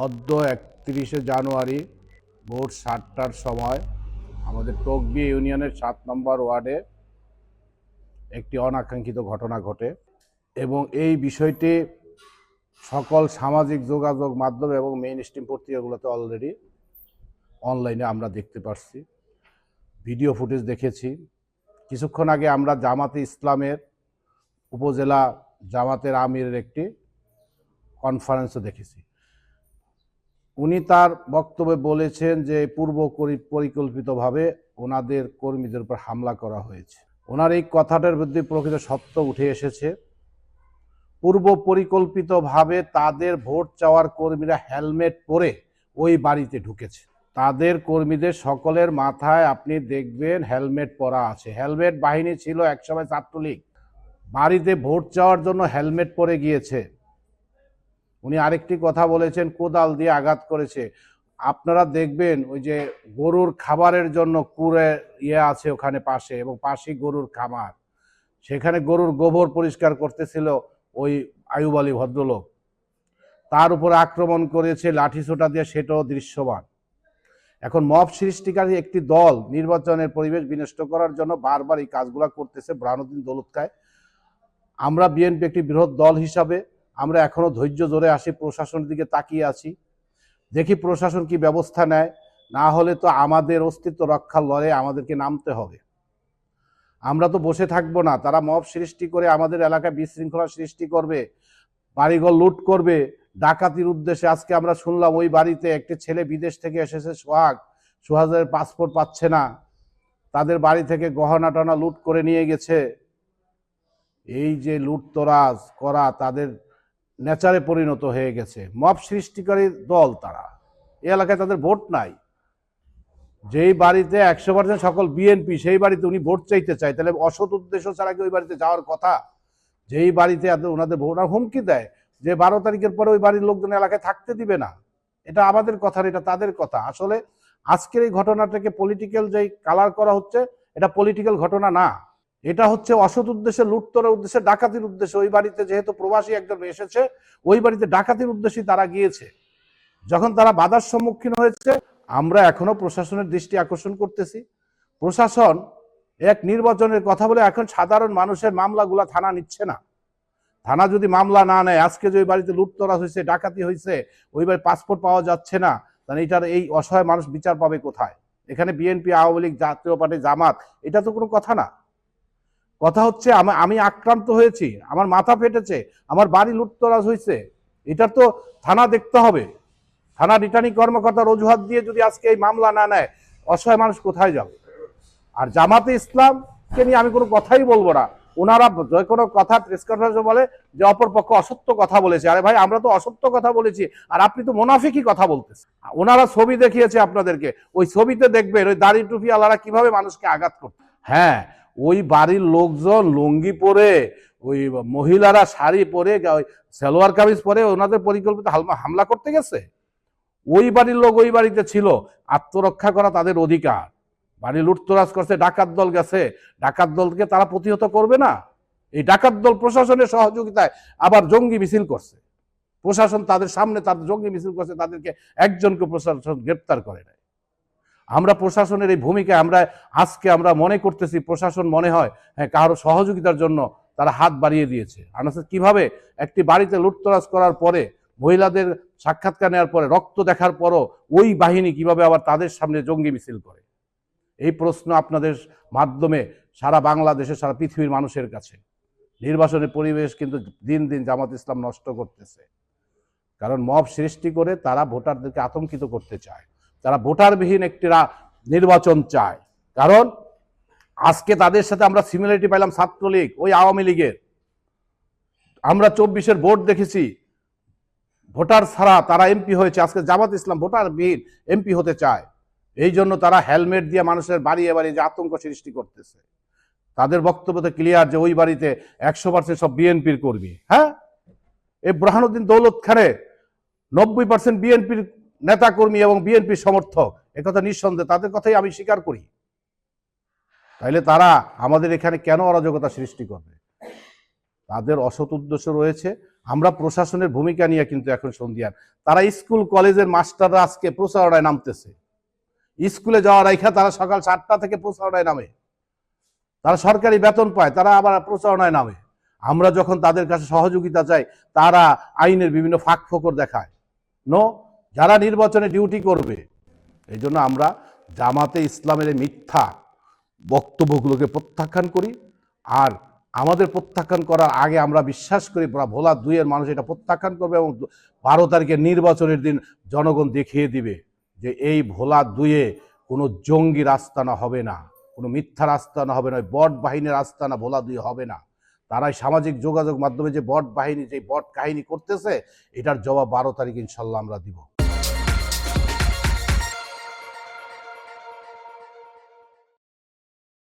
অদ্য ৩১শে জানুয়ারি ভোর ৭টার সময় আমাদের টকবি ইউনিয়নের ৭ নম্বর ওয়ার্ডে একটি অনাকাঙ্ক্ষিত ঘটনা ঘটে এবং এই বিষয়টি সকল সামাজিক যোগাযোগ মাধ্যম এবং মেইন স্ট্রিম পত্রিকাগুলোতে অলরেডি অনলাইনে আমরা দেখতে পাচ্ছি, ভিডিও ফুটেজ দেখেছি। কিছুক্ষণ আগে আমরা জামাতে ইসলামের উপজেলা জামাতের আমিরের একটি কনফারেন্সও দেখেছি। উনি তার বক্তব্যে বলেছেন যে পূর্ব পরিকল্পিতভাবে ওনাদের কর্মীদের উপর হামলা করা হয়েছে। ওনার এই কথাটার মধ্যে প্রকৃত সত্য উঠে এসেছে। পূর্ব পরিকল্পিতভাবে তাদের ভোট চাওয়ার কর্মীরা হেলমেট পরে ওই বাড়িতে ঢুকেছে। তাদের কর্মীদের সকলের মাথায় আপনি দেখবেন হেলমেট পরা আছে। হেলমেট বাহিনী ছিল একসময় ছাত্রলীগ। বাড়িতে ভোট চাওয়ার জন্য হেলমেট পরে গিয়েছে। উনি আরেকটি কথা বলেছেন, কোদাল দিয়ে আঘাত করেছে। আপনারা দেখবেন ওই যে গরুর খাবারের জন্য কুড়ে আছে ওখানে পাশে, এবং পাশেই গরুর খামার, সেখানে গরুর গোবর পরিষ্কার করতেছিল ওই আইয়ুব আলী ভদ্রলোক। তার উপরে আক্রমণ করেছে লাঠিসোঁটা দিয়ে, সেটাও দৃশ্যমান। এখন মব সৃষ্টিকারী একটি দল নির্বাচনের পরিবেশ বিনষ্ট করার জন্য বারবার এই কাজগুলো করতেছে বুরহানুদ্দিন দৌলতখায়। আমরা বিএনপি একটি বৃহৎ দল হিসাবে আমরা এখনো ধৈর্য ধরে আসি, প্রশাসনের দিকে তাকিয়ে আছি, দেখি প্রশাসন কি ব্যবস্থা নেয়। না হলে তো আমাদের অস্তিত্ব রক্ষার লড়াইয়ে আমাদেরকে নামতে হবে। আমরা তো বসে থাকবো না। তারা মব সৃষ্টি করে আমাদের এলাকায় বিশৃঙ্খলা সৃষ্টি করবে, বাড়িঘর লুট করবে, ডাকাতির উদ্দেশ্যে। আজকে আমরা শুনলাম ওই বাড়িতে একটি ছেলে বিদেশ থেকে এসেছে, সোহাগের পাসপোর্ট পাচ্ছে না, তাদের বাড়ি থেকে গহনা টনা লুট করে নিয়ে গেছে। এই যে লুটতরাজ করা তাদের নেচারে পরিণত হয়ে গেছে। মব সৃষ্টিকারী দল তারা। এই এলাকায় তাদের ভোট নাই। যেই বাড়িতে ১০০% সকল বিএনপি, সেই বাড়িতে উনি ভোট চাইতে চায়, তাহলে অসৎ উদ্দেশ্য ছাড়া কি ওই বাড়িতে যাওয়ার কথা? যেই বাড়িতে ওনাদের ভোট, আর হুমকি দেয় যে ১২ তারিখের পরে ওই বাড়ির লোকজন এলাকায় থাকতে দিবে না। এটা আমাদের কথা, এটা তাদের কথা। আসলে আজকের এই ঘটনাটাকে পলিটিক্যাল যেই কালার করা হচ্ছে, এটা পলিটিক্যাল ঘটনা না। এটা হচ্ছে অসৎ উদ্দেশ্যে, লুটতরার উদ্দেশ্যে, ডাকাতির উদ্দেশ্যে। ওই বাড়িতে যেহেতু প্রবাসী একজন এসেছে, ওই বাড়িতে ডাকাতির উদ্দেশ্যে তারা গিয়েছে। যখন তারা বাধার সম্মুখীন হয়েছে, আমরা এখনো প্রশাসনের দৃষ্টি আকর্ষণ করতেছি। প্রশাসন এক নির্বাচনের কথা বলে এখন সাধারণ মানুষের মামলাগুলা থানা নিচ্ছে না। থানা যদি মামলা না নেয়, আজকে যে ওই বাড়িতে লুটতরাজ হয়েছে, ডাকাতি হয়েছে, ওই বাড়ির পাসপোর্ট পাওয়া যাচ্ছে না, তাহলে এটার এই অসহায় মানুষ বিচার পাবে কোথায়? এখানে বিএনপি, আওয়ামী লীগ, জাতীয় পার্টি, জামাত, এটা তো কোনো কথা না। কথা হচ্ছে আমি আক্রান্ত হয়েছি, আমার মাথা ফেটেছে, আমার বাড়ি লুটতরাজ হয়েছে, এটার তো থানা দেখতে হবে। থানা রিটার্নিং কর্মকর্তার অজুহাত দিয়ে যদি আজকে এই মামলা না নেয়, অসহায় মানুষ কোথায় যাবে? আর জামাতে ইসলামকে নিয়ে আমি কোনো কথাই বলবো না। ওনারা যে কোনো কথা প্রেস কনফারেন্সে বলে যে অপরপক্ষ অসত্য কথা বলেছে। আরে ভাই, আমরা তো অসত্য কথা বলেছি, আর আপনি তো মুনাফিকি কথা বলতেছেন। ওনারা ছবি দেখিয়েছে আপনাদেরকে, ওই ছবিতে দেখবেন ওই দাড়ি টুপি আলারা কিভাবে মানুষকে আঘাত করতে। হ্যাঁ, ওই বাড়ির লোকজন লুঙ্গি পরে, ওই মহিলারা শাড়ি পরে, ওই সালোয়ার কামিজ পরে ওনাদের পরিকল্পিত হামলা করতে গেছে। ওই বাড়ির লোক ওই বাড়িতে ছিল, আত্মরক্ষা করা তাদের অধিকার। বাড়ি লুটতরাজ করছে, ডাকাত দল গেছে, ডাকাত দলকে তারা প্রতিহত করবে না? এই ডাকাত দল প্রশাসনের সহযোগিতায় আবার জঙ্গি মিছিল করছে। প্রশাসন তাদের সামনে তাদের জঙ্গি মিছিল করছে, তাদেরকে একজনকে প্রশাসন গ্রেপ্তার করে নাই। আমরা প্রশাসনের এই ভূমিকায় আজকে আমরা মনে করতেছি প্রশাসন মনে হয় হ্যাঁ কারো সহযোগিতার জন্য তারা হাত বাড়িয়ে দিয়েছে। কিভাবে একটি বাড়িতে লুটতরাজ করার পরে, মহিলাদের সাক্ষাৎকার নেওয়ার পরে, রক্ত দেখার পরও ওই বাহিনী কিভাবে আবার তাদের সামনে জঙ্গি মিছিল করে? এই প্রশ্ন আপনাদের মাধ্যমে সারা বাংলাদেশে, সারা পৃথিবীর মানুষের কাছে। নির্বাচনের পরিবেশ কিন্তু দিন দিন জামাত ইসলাম নষ্ট করতেছে। কারণ মব সৃষ্টি করে তারা ভোটারদেরকে আতঙ্কিত করতে চায়। তারা ভোটারবিহীন একটি নির্বাচন চায়। কারণ আজকে তাদের সাথে আমরা সিমিলারিটি পাইলাম ছাত্রলীগ, ওই আওয়ামী লীগের। আমরা ২৪-এর ভোট দেখেছি, ভোটার ছাড়া তারা এমপি হয়েছে। আজকে জামাত ইসলাম ভোটারবিহীন এমপি হতে চায়। এই জন্য তারা হেলমেট দিয়ে মানুষের বাড়িয়ে বাড়িয়ে যে আতঙ্ক সৃষ্টি করতেছে। তাদের বক্তব্য তো ক্লিয়ার যে ওই বাড়িতে ১০০% সব বিএনপির কর্মী। হ্যাঁ, এই বুরহানুদ্দিন দৌলত খানে ৯০% বিএনপির নেতা কর্মী এবং বিএনপির সমর্থক। একথা নিঃসন্দেহে, তাদের কথাই আমি স্বীকার করি। তাইলে তারা আমাদের এখানে কেন অরাজকতা সৃষ্টি করবে? তাদের অসৎ উদ্দেশ্য রয়েছে। আমরা প্রশাসনের ভূমিকা নিয়ে কিন্তু এখন সন্ধিয়ান। তারা স্কুল কলেজের মাস্টাররা আজকে প্রচারণায় নামতেছে, স্কুলে যাওয়ার রাইখা তারা সকাল 7টা থেকে প্রচারণায় নামে, তারা সরকারি বেতন পায়, তারা আবার প্রচারণায় নামে। আমরা যখন তাদের কাছে সহযোগিতা চাই, তারা আইনের বিভিন্ন ফাঁক ফোকর দেখায়। নো, যারা নির্বাচনে ডিউটি করবে, এই জন্য আমরা জামাতে ইসলামের মিথ্যা বক্তব্যগুলোকে প্রত্যাখ্যান করি। আর আমাদের প্রত্যাখ্যান করার আগে আমরা বিশ্বাস করি ভোলা 2-এর মানুষ এটা প্রত্যাখ্যান করবে এবং 12 তারিখের নির্বাচনের দিন জনগণ দেখিয়ে দিবে যে এই ভোলা 2-এ কোনো জঙ্গির আস্তানা হবে না, কোনো মিথ্যার আস্তানা হবে না, বট বাহিনীর আস্তানা ভোলা 2 হবে না। তারাই সামাজিক যোগাযোগ মাধ্যমে যে বট বাহিনী, যে বট কাহিনী করতেছে, এটার জবাব 12 তারিখ ইনশাল্লাহ আমরা দিব।